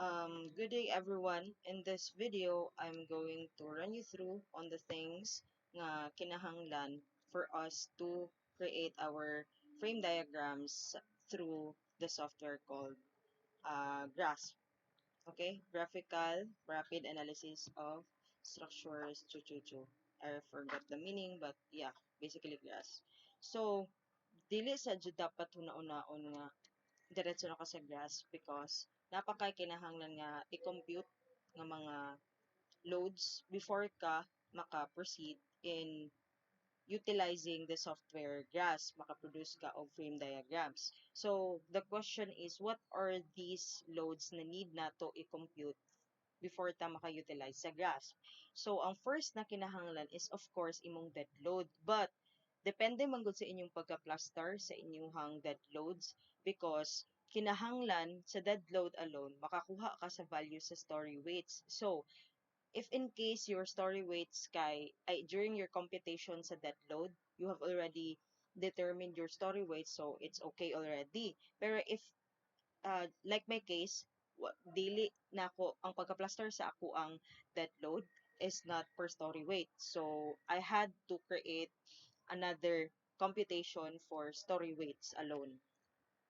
Good day everyone. In this video, I'm going to run you through on the things nga kinahanglan for us to create our frame diagrams through the software called GRASP. Okay, Graphical Rapid Analysis of Structures. Chu. I forgot the meaning, but yeah, basically GRASP. So, dili sa jud dapat huna-unaon nga diretso na ka sa GRASP because napaka-kinahanglan nga i-compute nga mga loads before ka maka-proceed in utilizing the software GRASP, maka-produce ka of frame diagrams. So, the question is, what are these loads na need na to i-compute before ta maka-utilize sa GRASP? So, ang first na kinahanglan is, of course, imong dead load. But, depende man gud sa inyong pagka-cluster sa inyong dead loads because kinahanglan sa dead load alone makakuha ka sa value sa story weights. So, if in case your story weights ay during your computation sa dead load, you have already determined your story weight, so it's okay already. Pero if like my case, dili na ako ang pagka-cluster sa ako ang dead load is not per story weight. So I had to create another computation for story weights alone.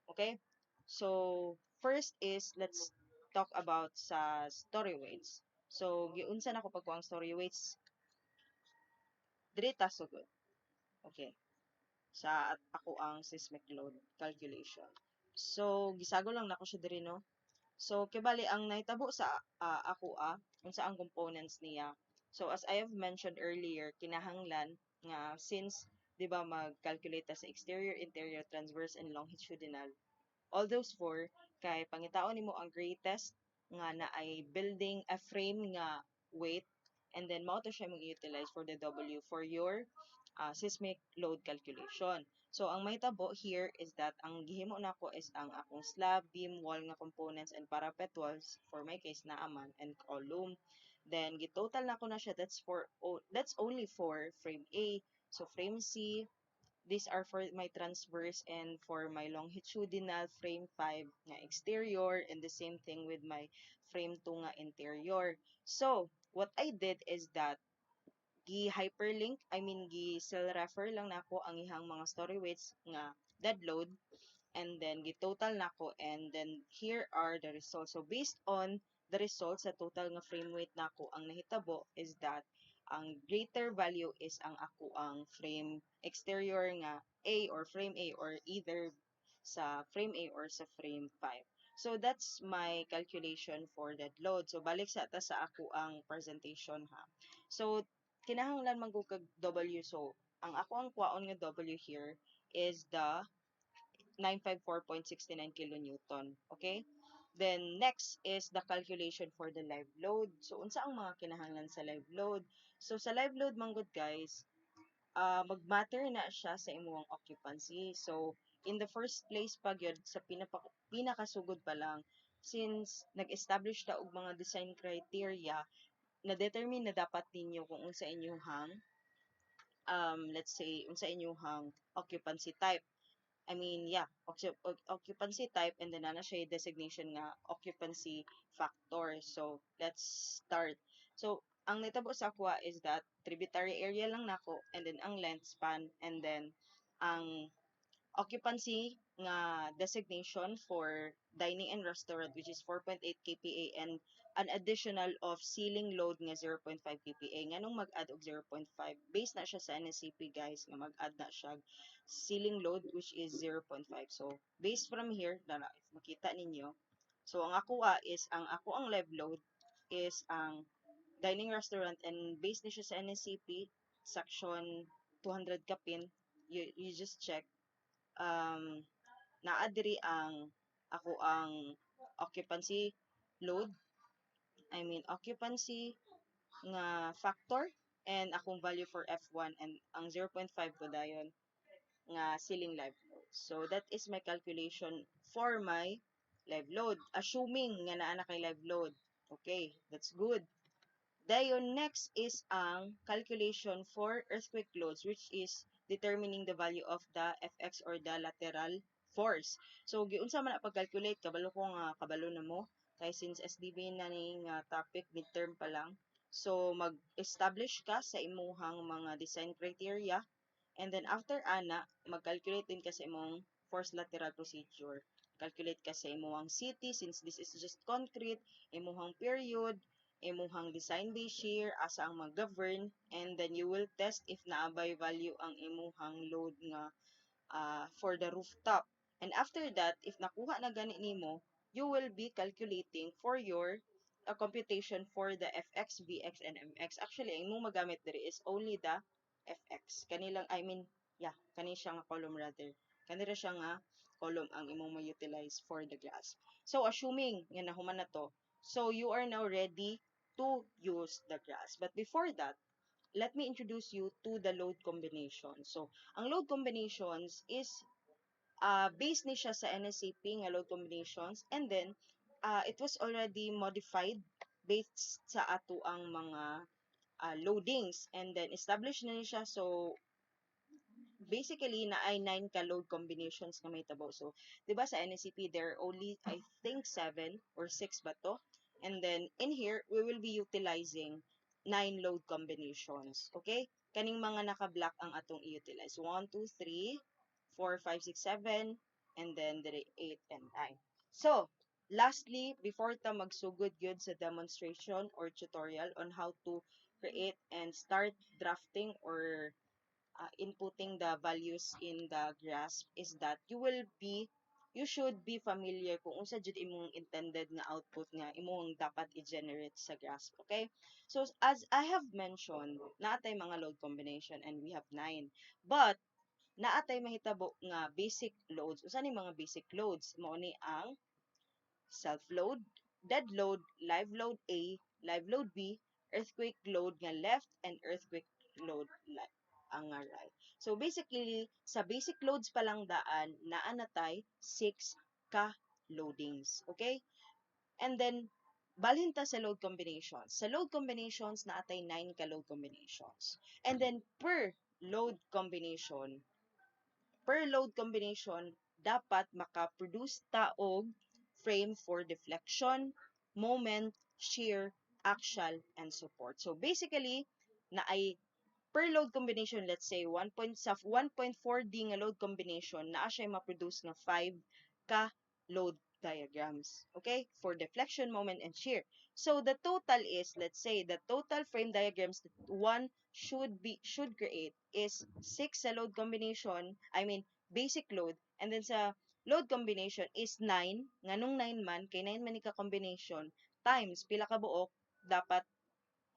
Okay? So, first is, let's talk about sa story weights. So, giunsa na ko pagkuang story weights, diri ta sugod. Okay. Sa ako ang seismic load calculation. So, gisago lang nako siya diri, no? So, kibali ang nahitabo sa ako unsa ang components niya. So, as I have mentioned earlier, kinahanglan nga since 'di ba mag-calculate ta sa exterior, interior, transverse, and longitudinal. All those four kay pangitaon nimo ang greatest nga na ay building a frame nga weight, and then mao to siya mag-utilize for the W for your seismic load calculation. So ang mahitabo here is that ang gihimo nako is ang akong slab, beam, wall nga components, and parapet walls, for my case naaman, and column. Then gitotal nako na siya, that's only for frame A. So frame C, these are for my transverse, and for my longitudinal frame 5 nga exterior, and the same thing with my frame 2 nga interior. So, what I did is that gi-hyperlink, gi-cell refer lang nako ang ihang mga story weights nga dead load, and then gi-total nako, and then here are the results. So, based on the results sa total nga frame weight nako, ang nahitabo is that ang greater value is ang ako ang frame exterior nga A, or frame A, or either sa frame A or sa frame 5. So that's my calculation for that load. So balik sa ta sa ako ang presentation ha. So kinahanglan man kag W. So ang ako ang kwaon nga W here is the 954.69 kilonewton. Okay? Then, next is the calculation for the live load. So, unsa ang mga kinahanglan sa live load? So, sa live load, manggod guys, mag-matter na siya sa imong occupancy. So, in the first place pag yun, sa pinakasugod pa lang, since nag-establish ta og mga design criteria, na-determine na dapat ninyo kung unsa inyong let's say, unsa inyong occupancy type. Occupancy type, and then na siya designation nga occupancy factor. So, let's start. So, ang nitabo sa aqua is that tributary area lang nako, and then ang length span, and then ang occupancy nga designation for dining and restaurant, which is 4.8 kPa, and an additional of ceiling load nga 0.5 kPa. Nganong mag-add og 0.5? Based na siya sa NSCP guys, nga mag-add na siya ceiling load, which is 0.5. So, based from here, if makita ninyo, so ang ako ang live load is ang dining restaurant, and based na siya sa NSCP section 200 kapin. You just check, naa diri ang ako ang occupancy load, occupancy nga factor, and akong value for F1, and ang 0.5 ko dayon nga ceiling live load. So that is my calculation for my live load, assuming nga naa na kay live load. Okay, that's good. Dayon, next is ang calculation for earthquake loads, which is determining the value of the FX, or the lateral force. So, giunsa man na pag-calculate, kabalo ko nga kabalo na mo. kay since SDB na ning topic midterm pa lang. So mag-establish ka sa imuhang mga design criteria, and then after ana mag-calculate din ka sa imong force lateral procedure. Calculate ka sa imuhang city since this is just concrete, imuhang period, imuhang design base shear, asa ang mag-govern, and then you will test if naabay value ang imuhang load nga for the rooftop. And after that, if nakuha na gani nimo, you will be calculating for your computation for the FX, VX, and MX. Actually, ang imong magamit diri is only the FX. Kanilang, I mean, yeah, kani siya nga column rather. Kanira siya nga column ang imong ma-utilize for the glass. So, assuming nga nahuman na to, so you are now ready to use the glass. But before that, let me introduce you to the load combination. So, ang load combinations is based ni siya sa NSAP nga load combinations, and then it was already modified based sa ato ang mga loadings, and then established na ni siya. So, basically na ay 9 ka load combinations na may tabaw. So, 'di ba sa NSCP there are only I think 7 or 6 ba to? And then in here we will be utilizing 9 load combinations. Okay? Kaning mga naka-black ang atong i-utilize. 1 2 3 4 5 6 7 and then the 8 and 9. So, lastly, before ta magsugod gyud sa demonstration or tutorial on how to create and start drafting or inputting the values in the grasp is that you should be familiar kung unsa jud imong intended nga output nga imong dapat i-generate sa grasp. Okay? So as I have mentioned, naatay mga load combination and we have 9. But naatay mahitabo nga basic loads. Unsa ni mga basic loads? Mao ni ang self-load, dead load, live load A, live load B, earthquake load nga left, and earthquake load ang nga right. So basically, sa basic loads pa lang daan, naanatay 6 ka loadings. Okay? And then, balhin ta sa load combinations. Sa load combinations, naatay 9 ka load combinations. And then, per load combination, dapat makaproduce ta og frame for deflection, moment, shear, axial, and support. So basically, na ay per load combination, let's say 1.4D nga load combination, naa siya ma-produce nga 5 ka load diagrams. Okay? For deflection, moment, and shear. So the total is, let's say, the total frame diagrams that one should create is 6 sa load combination, I mean, basic load, and then sa load combination is 9, nganong 9 man, kay 9 man ka combination, times pila ka buok, dapat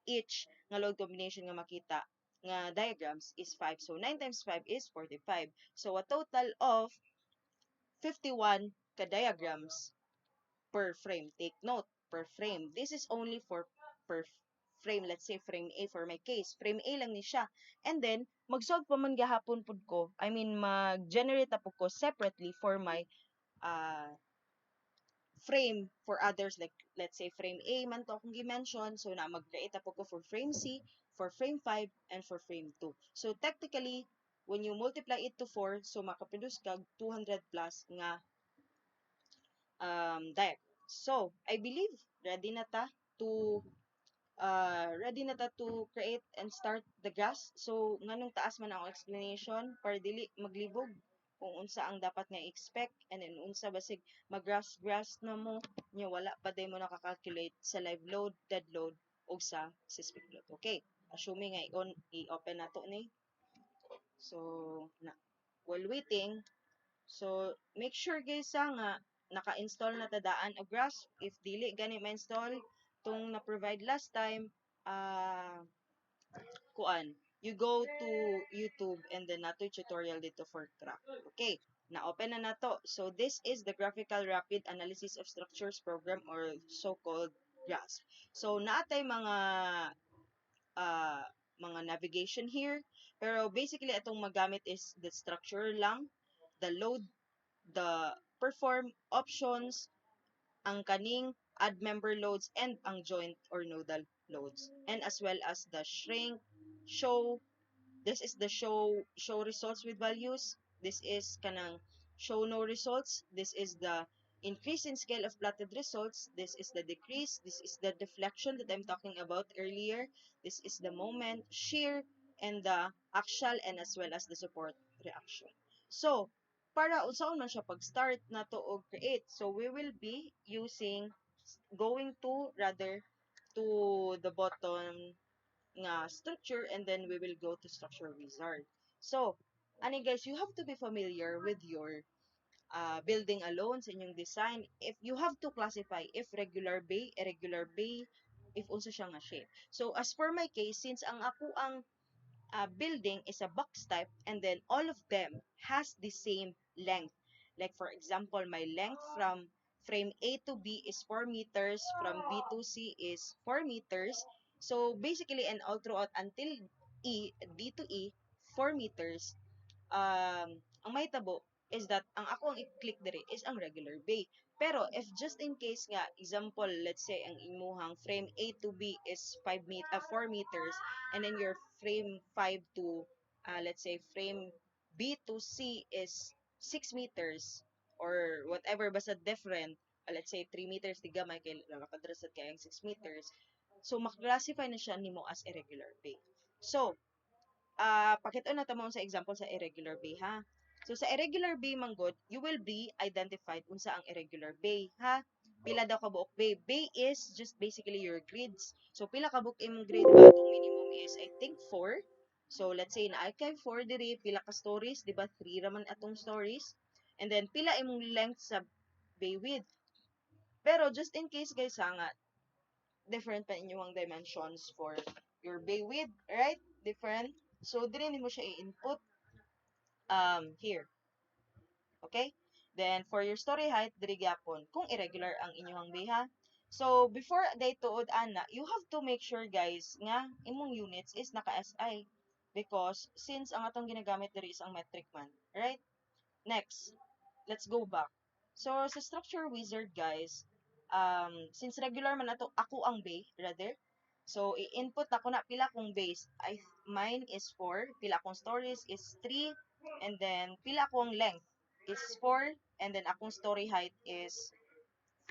each nga load combination nga makita nga diagrams is 5. So 9 times 5 is 45. So a total of 51 ka diagrams per frame. Take note, per frame. This is only for per frame. Let's say frame A for my case. Frame A lang ni siya. And then, mag-solve pa man gahapon pud ko. I mean, mag-generate po ko separately for my uh, frame for others, like let's say frame A man to akong gi-mention, so na mag-create po ko for frame C, for frame 5, and for frame 2. So technically, when you multiply it to 4, so makaproduce ka 200 plus nga diagrams. So I believe ready na ta to create and start the grass. So nganong taas man ang explanation para dili maglibog kung unsa ang dapat nga expect, and then unsa basig mag-grass na mo nya wala pa day mo nakakalculate sa live load, dead load ug sa seismic load. Okay, assuming nga i-open nato ni. So while waiting, so make sure guys nga naka-install na tadaan og grass. If dili gani ma-install tong na-provide last time, you go to YouTube and then nato tutorial dito for crack. Okay, na-open na nato. So this is the Graphical Rapid Analysis of Structures program, or so-called GRASP. So naatay mga navigation here, pero basically atong magamit is the structure lang, the load, the perform options, ang kaning add member loads, and ang joint or nodal loads, and as well as the shrink, show. This is the show results with values. This is kanang show no results. This is the increase in scale of plotted results. This is the decrease. This is the deflection that I'm talking about earlier. This is the moment, shear, and the axial, and as well as the support reaction. So, para unsaon man siya pag-start na to og create. So, we will be using, going to rather to the bottom nga structure, and then we will go to structure wizard. So, ani guys, you have to be familiar with your building alone sa inyong design. If you have to classify if regular bay, irregular bay, if unsa siya nga shape. So, as for my case, since ang ako ang building is a box type, and then all of them has the same length. Like for example, my length from frame A to B is 4 meters, from B to C is 4 meters. So basically, and all throughout until D to E, 4 meters, ang mahitabo is that ang ako ang i-click diri is ang regular bay. Pero if just in case nga, example, let's say ang imuhang frame A to B is 4 meters, and then your frame 5 to let's say frame B to C is 6 meters or whatever, basta different, let's say 3 meters di gamay kay nakadrasad kay ang 6 meters. So maklasify na siya nimo as irregular bay. So pakita na tamo sa example sa irregular bay ha. So sa irregular bay manggod, you will be identified unsa ang irregular bay ha. Pila daw ka buok bay. Bay is just basically your grids. So pila ka buok imong grid ba? Itong minimum is I think 4. So let's say na kay 4 diri, pila ka stories, di ba? 3 raman atong stories. And then pila imong length sa bay width. Pero just in case guys ha nga, different pa inyong dimensions for your bay width, right? Different. So, dili nimo siya i-input here. Okay? Then, for your story height, diri gyapon kung irregular ang inyong bay ha. So, before day tuod ana, you have to make sure guys nga imong units is naka-SI because since ang atong ginagamit diri is ang metric man, right? Next, let's go back. So, sa structure wizard, guys, since regular man ato, ako ang bay, rather. So, i-input ako na pila kong base. Mine is 4, pila akong stories is 3, and then pila akong length is 4, and then akong story height is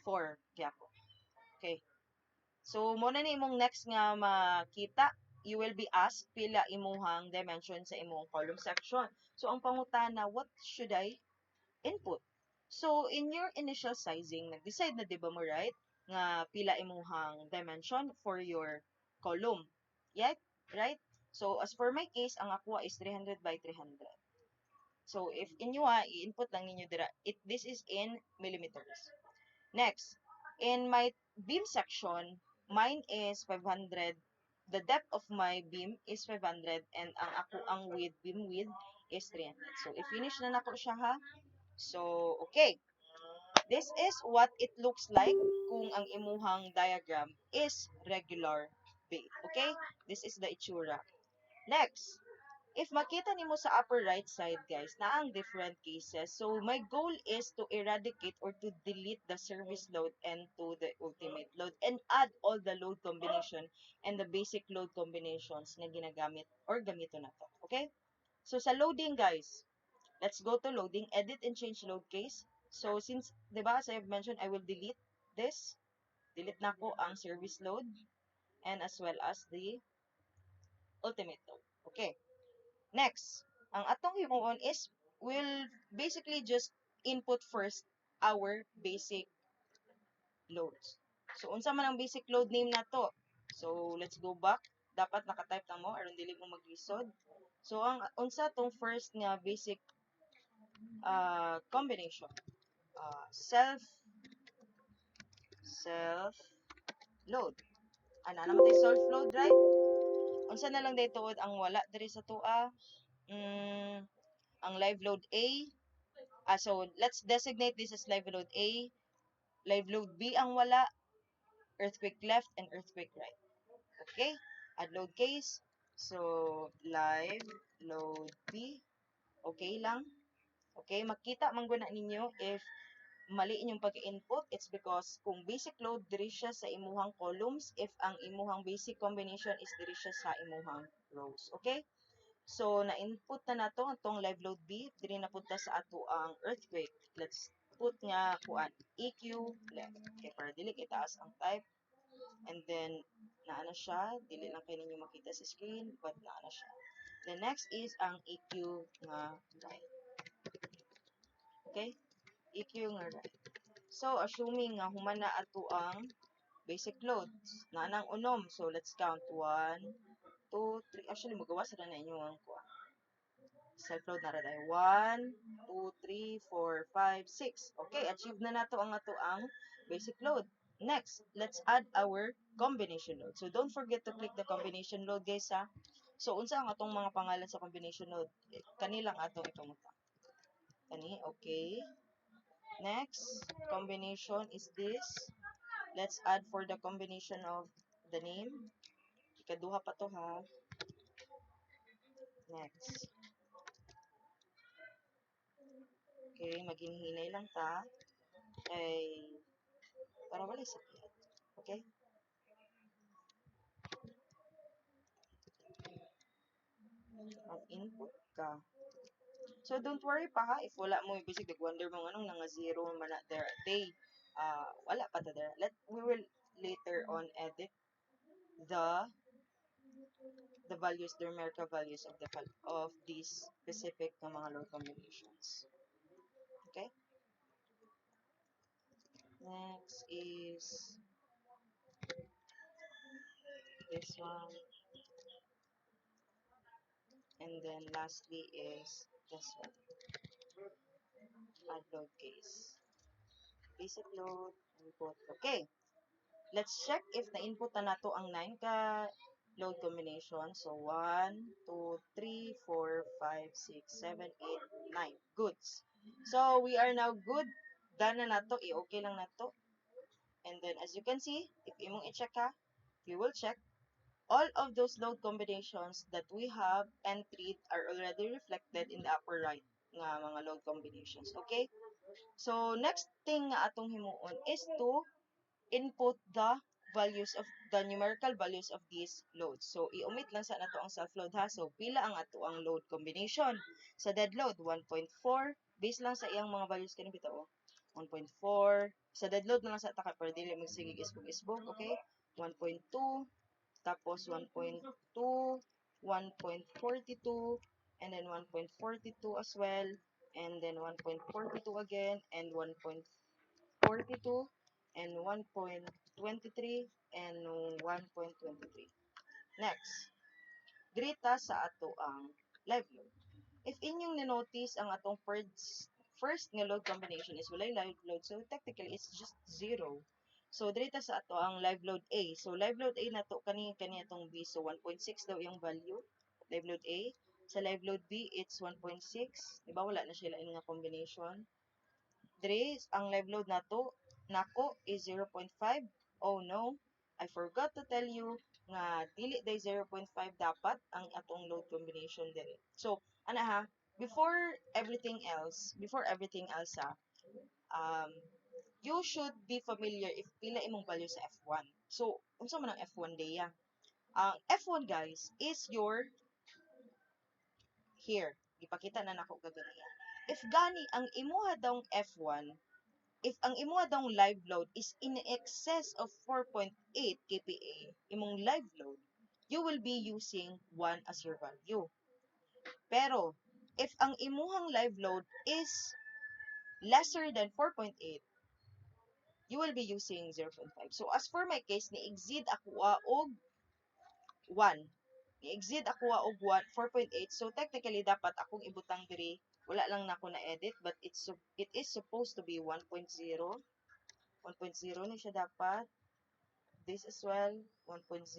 4. Gyapon. Okay. So, muna ni imong next nga makita, you will be asked pila imuhang dimension sa imong column section. So, ang pangutana, what should I input? So, in your initial sizing, nag-decide na, di ba mo, right? Nga pila imuhang dimension for your column. Yet, right? So, as for my case, ang aqua is 300 by 300. So, if inyo i-input lang ninyo dira, this is in millimeters. Next, in my beam section, mine is 500. The depth of my beam is 500 and ang width, beam width is 300. So, i-finish na nako siya ha. So, okay. This is what it looks like kung ang imuhang diagram is regular bay. Okay? This is the itsura. Next, if makita nimo sa upper right side, guys, na ang different cases. So, my goal is to eradicate or to delete the service load and to the ultimate load and add all the load combination and the basic load combinations na ginagamit or gamito na to. Okay? So, sa loading, guys, let's go to loading, edit and change load case. So, since, di ba, as I've mentioned, I will delete this. Delete na ko ang service load and as well as the ultimate load. Okay. Next, ang atong himuon is we'll basically just input first our basic loads. So, unsa man ang basic load name na to? So, let's go back. Dapat nakatype na mo aron dili mo maglisod. So, ang unsa tong first nga basic combination? Self load. Ana naman tay self load, right? Unsa na lang day tuod ang wala diri sa tua? Ang live load A. So let's designate this as live load A. Live load B ang wala. Earthquake left and earthquake right. Okay? Add load case. So live load B. Okay lang. Okay, makita man guna ninyo if mali inyong pag-input, it's because kung basic load diri siya sa imuhang columns, if ang imuhang basic combination is diri siya sa imuhang rows. Okay? So, na-input na nato atong live load B, diri na punta sa ato ang earthquake. Let's put nga kuan EQ left. Okay, para dili itaas ang type. And then, naana siya. Dili lang kayo ninyo makita sa screen, but naana siya. The next is ang EQ nga right. Okay? EQ nga right. So, assuming nga humana ato ang basic loads. Naanang unom. So, let's count. 1, 2, 3. Actually, magawa sa na inyo ang kuan. Self-load na rin ay 1, 2, 3, 4, 5, 6. Okay, achieve na nato ang ato ang basic load. Next, let's add our combination load. So, don't forget to click the combination load, guys, ha. So, unsa ang atong mga pangalan sa combination load? Kanilang atong ipamuta. Kani, okay. Next, combination is this. Let's add for the combination of the name. Ikaduha pa to, ha. Next. Okay, maghinhinay lang ta. Ay, para wala sakit. Okay? Mag-input ka. So, don't worry pa ha, if wala mo, basic, nag-wonder mo anong nga zero man na there day. Wala pa ta there. We will later on edit the values, the numerical values of these specific na mga load combinations. Okay? Next is this one. And then lastly is this one. Add load case. Basic load, input. Okay. Let's check if na-input na nato ang 9 ka load combination. So, 1, 2, 3, 4, 5, 6, 7, 8, 9. Goods. So, we are now good. Done na nato. I-okay lang nato. And then, as you can see, if imong i-check ha, you will check all of those load combinations that we have entered are already reflected in the upper right nga mga load combinations. Okay? So, next thing nga atong himuon is to input the values of the numerical values of these loads. So, i-omit lang sa nato ang self-load ha. So, pila ang ato ang load combination. Sa dead load, 1.4. Based lang sa iyang mga values kanang bitaw. 1.4. Sa dead load na lang sa taka para dili magsigig isbog-isbog. Okay? 1.2. Tapos 1.2. 1.42. And then 1.42 as well. And then 1.42 again. And 1.42 and 1.23 and 1.23. Next, grita sa ato ang live load. If inyong ninotice ang atong first nga load combination is walay live load, so technically it's just 0. So drita sa ato ang live load A. So live load A nato kani atong B, so 1.6 daw yung value live load A. Sa live load B it's 1.6. Diba wala na sila nga combination. Dre, ang live load nako is 0.5. Oh no, I forgot to tell you nga dili day 0.5 dapat ang atong load combination dire. So, ana ha, before everything else ha, you should be familiar if pila imong value sa F1. So, unsa man ang F1 day ya? Ang F1 guys is your here. Ipakita na nako gaganiya. If gani ang imuha daw F1, if ang imo daw live load is in excess of 4.8 kPa, imong live load, you will be using 1 as your value. Pero, if ang imuhang live load is lesser than 4.8, you will be using 0.5. So, as for my case, ni-exceed ako og 1. Ni-exceed ako og 4.8. So, technically, dapat akong ibutang diri. Wala lang na ako na-edit, but it is supposed to be 1.0. 1.0 ni siya dapat. This as well, 1.0.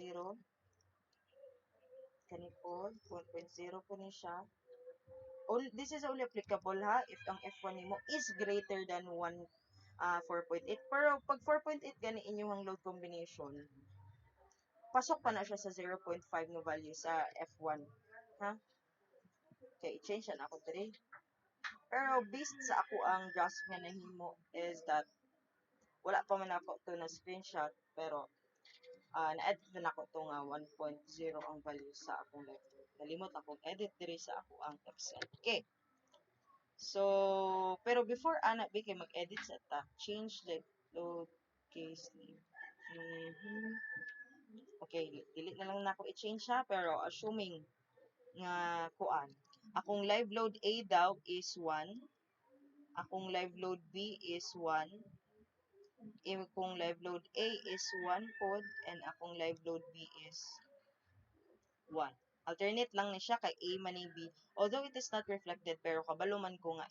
Kani po, 1.0 po ni siya. This is only applicable ha if ang F1 nimo is greater than 4.8. Pero pag 4.8 gani inyong load combination, pasok pa na siya sa 0.5 no value sa F1. Ha? Okay, change na ako diri. Pero based sa ako ang grasp nga nahimo is that wala pa man ako to na screenshot pero na-edit na ako ito nga 1.0 ang value sa akong live load. Nalimot akong edit diri sa ako ang Excel. Okay. So, pero before ana bi kay mag-edit sa ta, change the load case name. Mhm. Okay, delete na lang na ako i-change ha, pero assuming nga kuan. Akong live load A daw is 1, akong live load B is 1, akong live load A is 1 pod, and akong live load B is 1. Alternate lang ni siya kay A man B. Although it is not reflected, pero kabalo man ko nga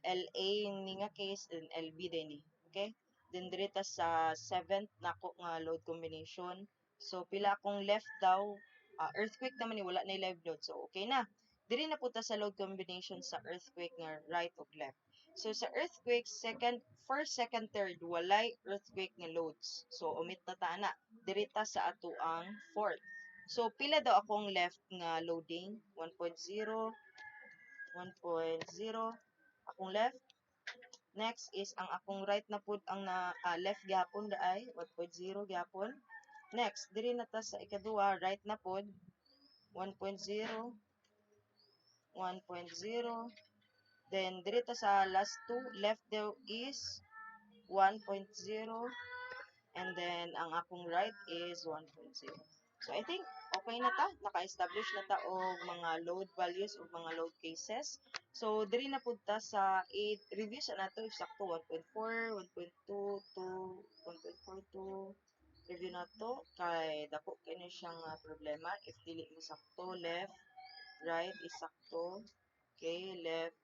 LA ni nga case, and LB din ni. Okay? Then dirita sa 7th nako nga load combination. So pila akong left daw, earthquake naman ni wala na live load. So okay na. Diri na puta sa load combination sa earthquake nga right ug left. So sa earthquake first, second, third walay earthquake nga loads. So omit na ta na. Dirita sa ato ang fourth. So pila daw akong left nga loading? 1.0, 1.0 akong left. Next is ang akong right na pud ang left gyapon daay 1.0 gyapon. Next diri na ta sa ikaduha right na pud 1.0, 1.0. Then diri ta sa last two left daw is 1.0, and then ang akong right is 1.0. So I think okay na ta, naka-establish na ta og mga load values o mga load cases. So diri na pud ta sa review sa nato if sakto 1.4, 1.2 to 1.42. Review na to kay dako kini siyang problema if dili mo sakto left, right is sakto. Okay, left,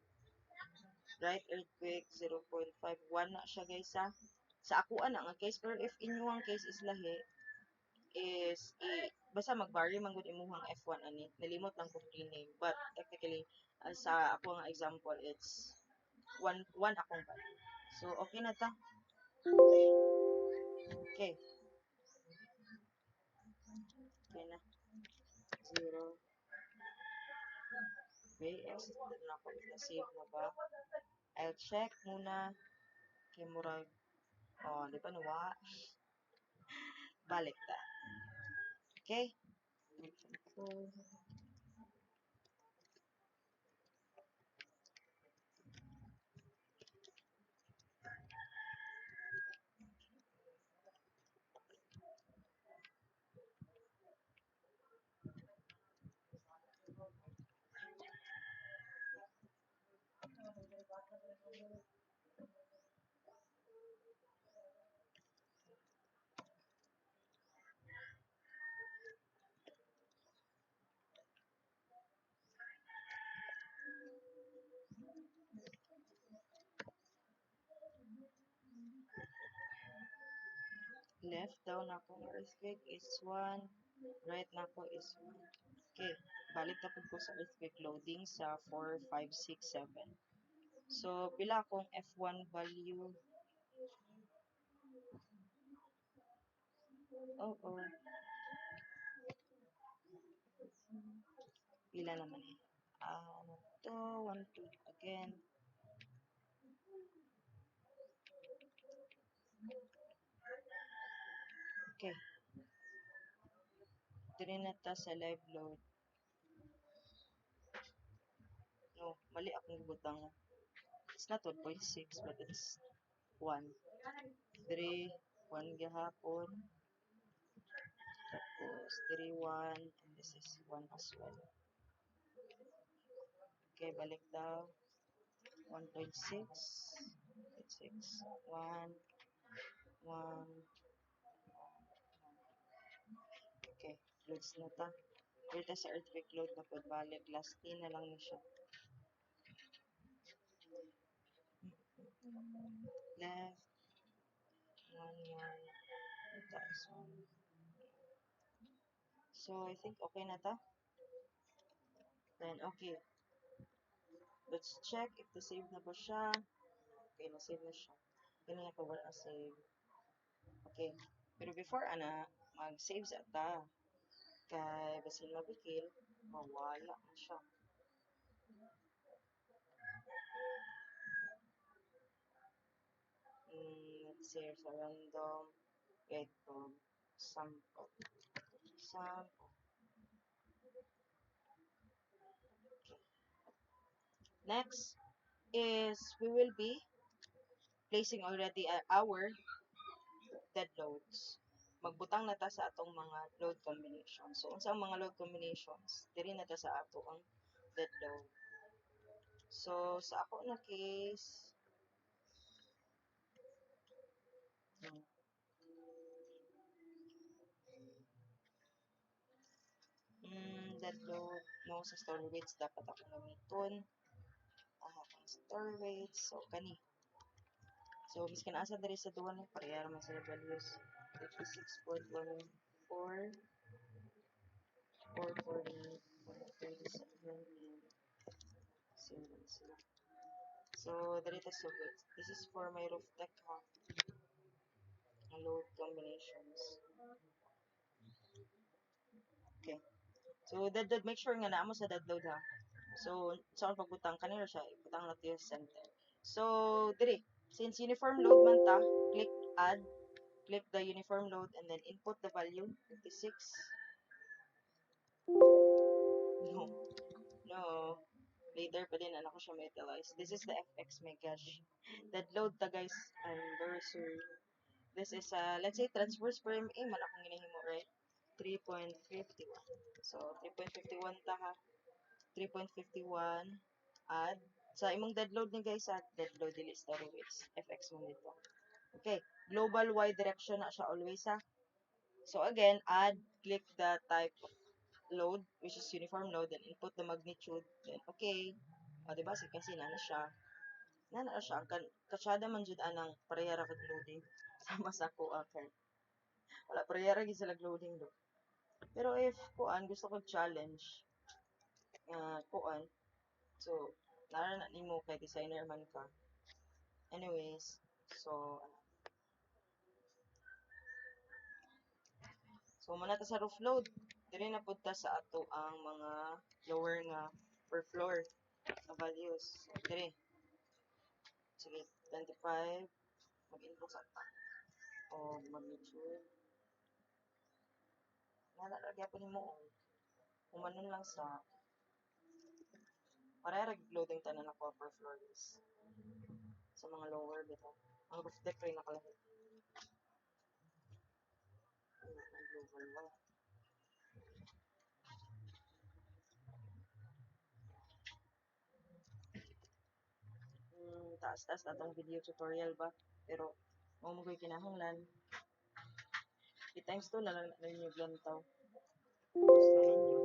right earthquake 0.51 na siya guys ha. Sa ako ana nga case, pero if inyong case is lahi is basta mag-vary man gud imuhang F1 ani, nalimot lang ko name, but technically sa ako nga example it's 1 akong value. So okay na ta. Okay, okay na 0. Okay, exit na ako, na save na ba. I'll check muna kay murag di pa nawa, balik ta. Okay, so left daw na akong earthquake is 1, right na ko is 1. Okay, balik na po sa earthquake loading sa 4, 5, 6, 7. So, pila akong F1 value? Oo. Pila naman eh. Ano to? 1, 2 again. Okay. Diri na ta sa live load. No, mali akong butang. It's not 1.6 but it's 1. 3, 1 gihapon. Tapos 3, 1. And this is 1 as well. Okay, balik daw. 1.6. 1.6. 1. 1. Okay, loads na ta. Dito sa earthquake load na po balik. Last in na lang na siya. Left. 1, 1. Taas 1. So, I think okay na ta. Then, okay. Let's check if na-save na ba siya. Okay, na-save na siya. Ganyan ako wala save. Okay. Pero before, mag-save sa ta. Kay, basin mabikil, mawala na siya. Let's say, sa random, ito, sample. Sample. Okay. Next, is we will be placing already our dead loads. Magbutang na ta sa atong mga load combinations. So, unsa ang mga load combinations? Diri na ta sa ato ang dead load. So, sa ako na case, dead load, no, sa store weights, dapat ako gamiton. Ang store weights, so, kani. So, miskin asa diri sa duwan, pareha naman sila values. 56.14, 440, 137, sila. So, dali ta sugod. This is for my roof deck ha. Load combinations. Okay. So, dead make sure nga naamo sa dead load ha. So, sa akong pagbutang, kanina siya, ibutang natin yung center. So, diri, since uniform load man ta, click add, click the uniform load, and then input the value, 56. No. No. Later pa din, ano ko siya metalize. This is the FX Megash. Dead load ta guys, anniversary. This is, let's say, transverse per MA, man akong ginahimo, right? 3.51. So, 3.51 ta ha. 3.51 add. Sa imong dead load ni guys, dead load dili story weights. FX mo nito. Okay. Global Y direction na siya always ha. So, again, add, click the type of load, which is uniform load, and input the magnitude. Then, okay. O, diba? So, kasi na siya. Na siya. Ang kasyada man jud anang pareha ra kag loading. Sama sa ko, okay. Wala, pareha ra gid sila loading do. Pero if kuan gusto ko challenge, kuan, so nara na nimo kay designer man ka. Anyways, so muna ta sa roof load. Diri na pud ta sa ato ang mga lower nga per floor na values. Diri. Sige, 25 mag-input sa ta. O magnitude. Nalalagyan po ni mo. Umanon lang sa para loading tanan ako per floor is sa mga lower bitaw. Ang roof deck rin nakalagay. Global one. Taas-taas na itong video tutorial ba? Pero, mo ko'y kinahanglan. I-times 2 na lang ninyo glantaw. Gusto ninyo.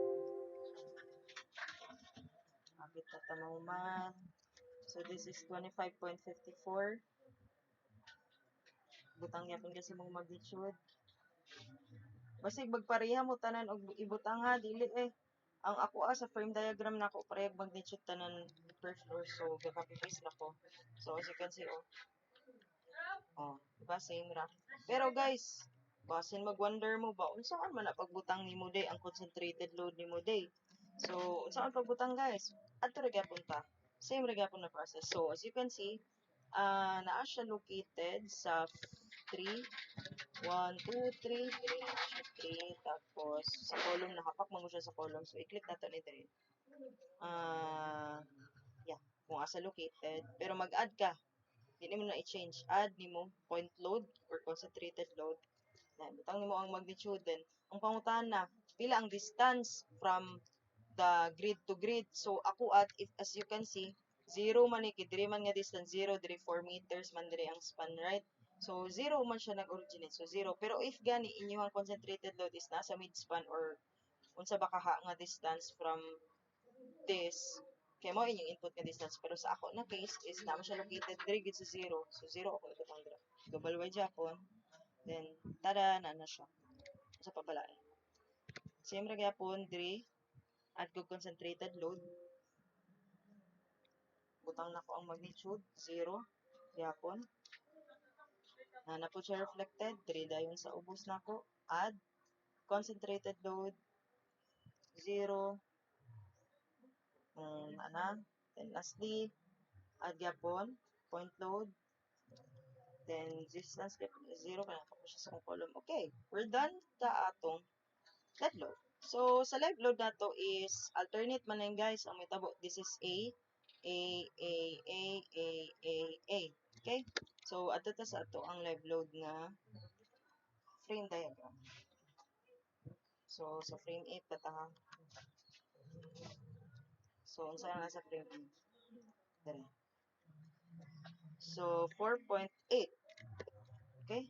Kapit na tamaw man. So, this is 25.54. Butang yapon kasi mong magnitude. Basig magpareha mo tanan og ibutang ha, dili eh. Ang ako sa frame diagram na ako parehag magnitude tanan per floor. So, copy paste na ko. So, as you can see, oh, diba same ra. Pero guys, basin mag-wonder mo ba, unsaan man na pagbutang ni mo day, ang concentrated load ni mo day. So, unsaan pagbutang guys? Adto ra gyapon ta. Same ra gyapon na process. So, as you can see, naa siya located sa 3, 1, 2, 3, 3, tapos sa column, nakapak mo siya sa column. So, i-click nato ni dire. Yeah, kung asa located. Pero mag-add ka. Hindi mo na i-change. Add ni mo point load or concentrated load. Butang ni mo ang magnitude. Then, ang pangutan na, pila ang distance from the grid to grid. So, ako if as you can see, 0 man diri man nga distance, 0, diri 4 meters man diri ang span, right? So, 0 man siya nag-originate. So, 0. Pero if gani, inyong concentrated load is nasa mid-span or unsa ba kaha nga distance from this, kaya mo inyong input nga distance. Pero sa ako na case is naman siya located diri gid sa 0. So, 0 ako ikutang dira. Double Y Japon. Then, tada, na siya. Sa pabalae. Same ra gyapon diri add ko concentrated load. Butang na ko ang magnitude 0 gyapon. Na po siya reflected diri dayon sa ubos nako. Add concentrated load 0. Then lastly, add gyapon point load. Then distance 0 kana po siya sa column. Okay, we're done ta atong live load. So, sa live load na to is alternate man lang guys ang mitabo. This is A, A, A, A, A, A, A. Okay? So, ato ta sa ato ang live load nga frame diagram. So, sa frame 8 pa ta ha. So, unsa na sa frame 8? Dali. So, 4.8. Okay?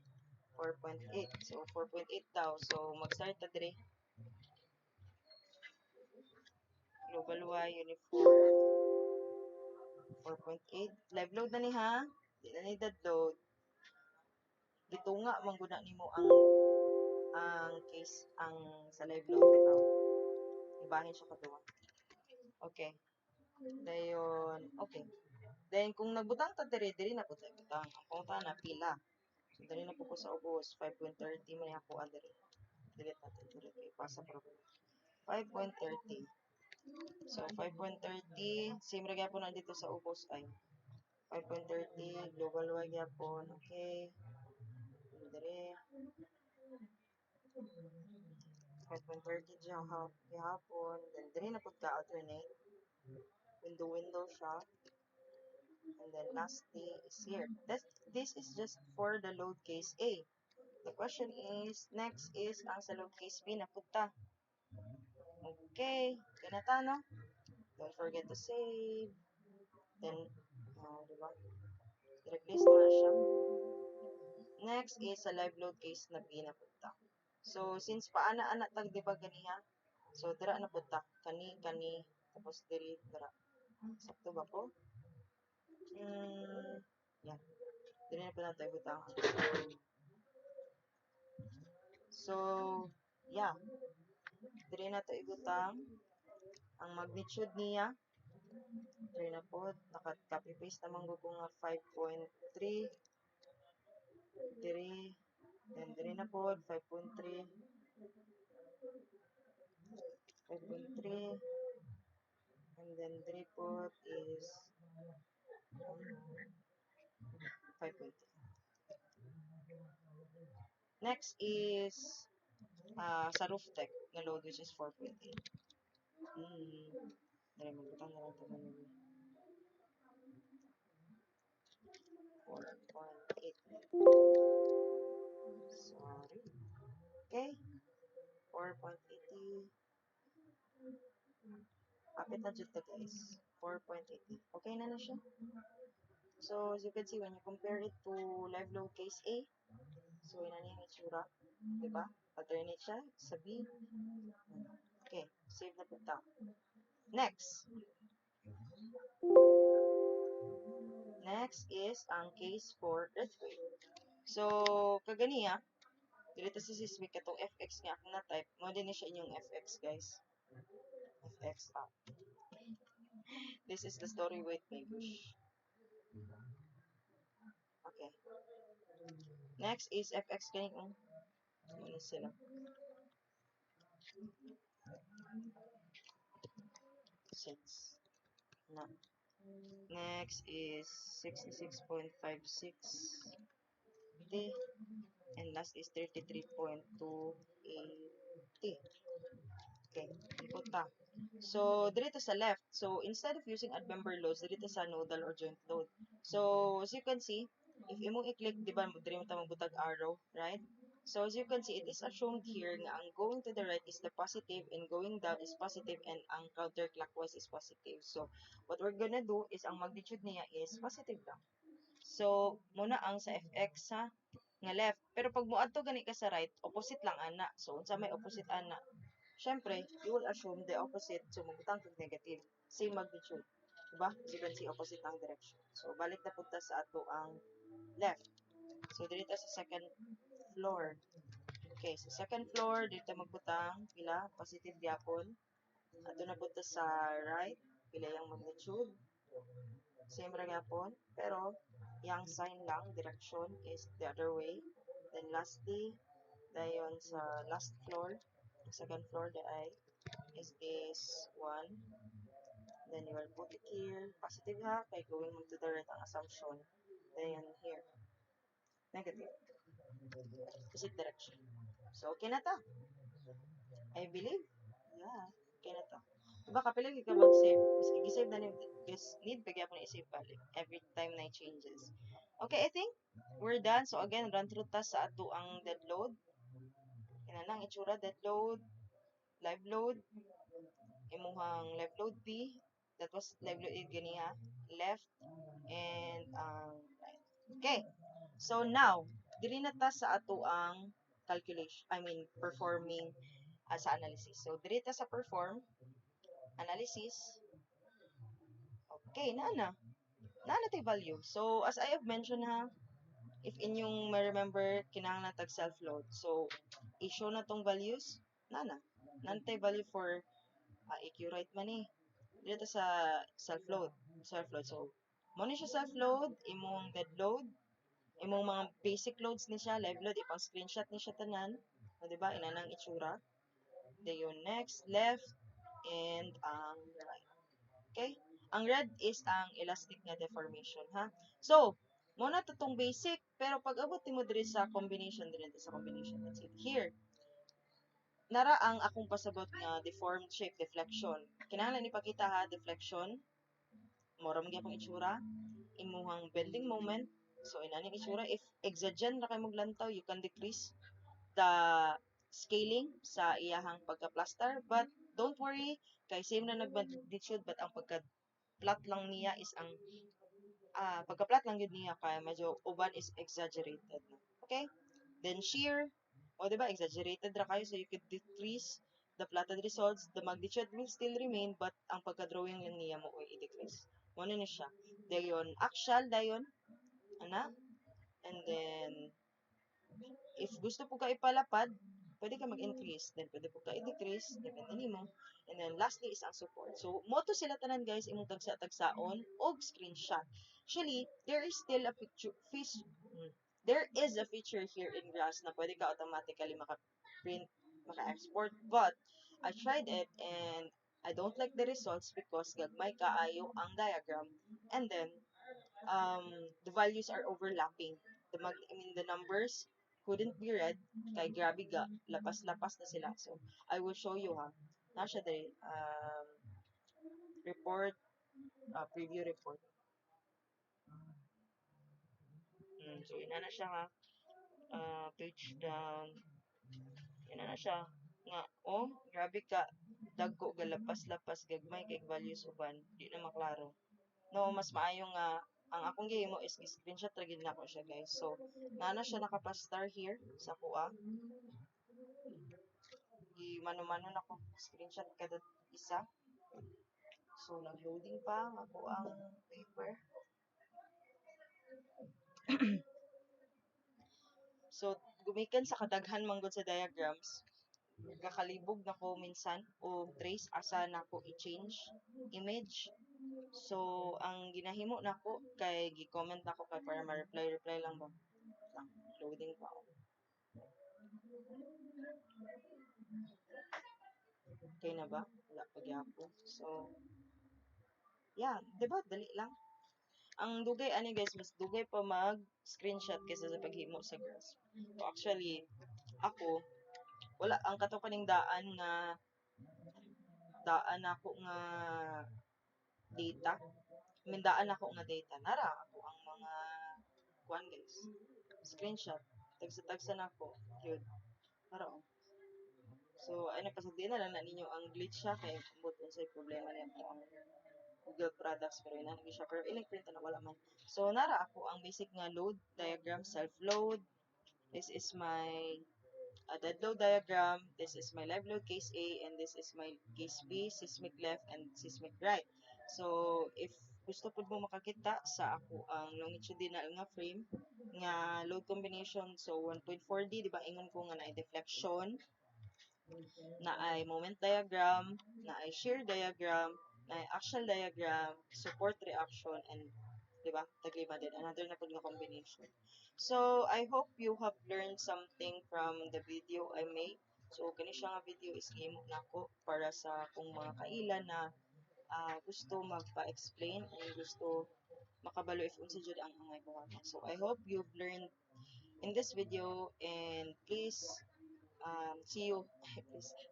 4.8. So, 4.8 daw. So, mag-start ta dire. Global Y, uniform. 4.8. Live load na ni ha. Di na ni dead load. Gitunga mangguna nimo ang case ang sa live load bitaw. Ibahin siya kaduwa. Okay. Dayon, okay. Then kung nagbutang ta diri na pud butang. Ang punta na pila. So diri na po ko sa ubos 5.30 man ako diri. Delete natin dili kay pasa pro. 5.30. So 5.30 same ra gyapon na dito sa ubos ay 5.30 global wide gyapon. Okay. Diri 5.30 dyan hapon. Then, diri na pud ka alternate. Window siya. And then, lastly is here. This is just for the load case A. The question is, next is, ang sa load case B na punta. Okay. Ganata, no? Don't forget to save. Then, diba? I-replace na siya. Next is sa live load case na B na punta. So, since paana-ana tag, diba ganiha? So, dira na punta. Kani, tapos diri, dira. Sakto ba po? Yan. Dili na pa natin ibutang. So, yeah. Dili na ito ibutang. Ang magnitude niya, dili na po, naka-copy paste naman ko nga 5.3. Diri, then diri na po, 5.3. 5.3. And then diri po is 5.3. Next is sa roof deck na load which is 4.8. Dali magbutang na lang ito man 4.8. Sorry. Okay. 4.80. Kapit na dito guys. 4.80. Okay na siya. So, as you can see, when you compare it to live load case A, so, yun na yung itsura. Diba? Alternate siya sa B. Okay. Save na punta. Next. Next is ang case for earthquake. So, kaganiya, dito sa seismic katong FX nga akong na-type, mo din siya inyong FX, guys. FX up. This is the story with English. Okay. Next is FX ganito. Ano sila? Six. Na. Next is 66.56 T. And last is 33.280. Okay, input ta. So, dito sa left. So, instead of using odd member loads, dito sa nodal or joint load. So, as you can see, if imong i-click, di ba, dito mo magbutag arrow, right? So, as you can see, it is assumed here nga ang going to the right is the positive and going down is positive and ang counterclockwise is positive. So, what we're gonna do is ang magnitude niya is positive lang. So, muna ang sa fx ha, nga left. Pero pag muadto gani ka sa right, opposite lang ana. So, unsa may opposite ana? Syempre, you will assume the opposite. So, magbutang kag negative. Same magnitude. Diba? As you can see, opposite ang direction. So, balik na punta sa ato ang left. So, dito sa second floor. Okay, sa second floor, dito magbutang. Pila? Positive yapon. Ato na punta sa right. Pila yung magnitude. Same ra yapon. Pero, yung sign lang, direction is the other way. Then, lastly, dayon sa last floor, second floor, is this one. Then you will put it here. Positive ha, kay going to the right ang assumption. Then here. Negative. Opposite direction. So, okay na ta. I believe. Yeah, okay na ta. Diba kapila ka mag-save, mas gi-save na ni guys need pa gyapon i-save balik every time na changes. Okay, I think we're done. So again, run through ta sa ato ang dead load. Ina nang itsura dead load, live load, imuhang live load B, that was live load A ganiha, left and right. Okay. So now, diri na ta sa ato ang calculation, I mean performing sa analysis. So diri ta sa perform analysis. Okay, na tay value. So as I have mentioned ha, if inyong ma-remember kinahanglan tag self-load. So i-show na tong values, nantay value for EQ right man eh. Dito sa self-load. Self-load. So, mo ni siya self-load, imong dead load, imong mga basic loads ni siya, live load, ipang screenshot ni siya tanan. O, diba? Inanang itsura. Dayon next, left, and right. Okay? Ang red is ang elastic nga deformation, ha? So, mo na to tong basic, pero pag abot mo diri sa combination, let's see here. Nara ang akong pasabot nga deformed shape deflection. Kinahanglan ipakita ha, deflection. Mora man gyapon itsura. Imuhang bending moment. So inaning itsura, if exagen ra kay mong lantaw, you can decrease the scaling sa iyahang pagka-plaster, but don't worry kay same na nag-magnitude, but ang pagka-plot lang niya is ang pagka-plot lang yun niya kaya medyo uban is exaggerated. Okay? Then shear, o diba, exaggerated ra kayo, so you could decrease the plotted results. The magnitude will still remain, but ang pagka-drawing lang niya mo ay i-decrease. Muna ni siya. Dayon, axial, dayon, ana, and then, if gusto po ka ipalapad, pwede ka mag-increase, then pwede po ka i-decrease, depende nimo. And then lastly is ang support. So, moto sila tanan guys, imong tagsa-tagsaon og screenshot. Actually, there is a feature here in Grass na pwede ka automatically maka-print, maka-export, but I tried it and I don't like the results because gagmay kaayo ang diagram, and then the values are overlapping. The numbers couldn't be read. Kay grabe ga, lapas-lapas na sila. So, I will show you ha. Na siya dali. Report, preview report. So, ina na siya ha. Page down. Ina na siya. Nga, oh, grabe ka. Dagko, galapas-lapas, gagmay, kay values uban. Di na maklaro. No, mas maayo nga ang akong gihimo is screenshot ra gid nako siya guys. So, nana siya naka-plaster here sa kuha. Mano-mano nako screenshot kada isa. So, nag-loading pa ako ang paper. So, gumikan sa kadaghan manggod sa diagrams, kakalibog na ko minsan o trace asa na ko i-change image. So, ang ginahimo nako kay gi-comment nako kay para ma-reply lang ba. Loading pa ako. Okay na ba? Wala pa gyapon. So, yeah, 'di ba dali lang. Ang dugay ani guys, mas dugay pa mag-screenshot kaysa sa paghimo sa grasp. So actually, ako wala ang kato kaning daan ako nga data. Daan ako nga data. Nara ako ang mga kuan guys. Screenshot. Tagsa-tagsa na ako. Yun. Nara oh. So, ay napasagdian na lang na ninyo ang glitch siya kay ambot unsay problema niya ang Google products pero ina nagi siya pero ilang print na wala man. So, nara ako ang basic nga load diagram, self-load. This is my dead load diagram. This is my live load case A, and this is my case B, seismic left and seismic right. So, if gusto po mo makakita sa ako ang longitudinal nga frame nga load combination, so 1.4D, di ba ingon ko nga na deflection, na ay moment diagram, na ay shear diagram, na ay axial diagram, support reaction, and diba? Taglima din. Another na po nga combination. So, I hope you have learned something from the video I made. So, kani siya nga video is game na ko para sa kung mga kailan na gusto magpa-explain and gusto makabalo if unsa jud ang angay buhaton. So, I hope you've learned in this video and please see you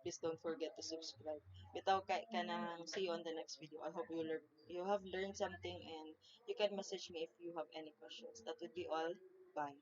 please don't forget to subscribe. Bitaw ka nang see you on the next video. I hope you have learned something, and you can message me if you have any questions. That would be all. Bye.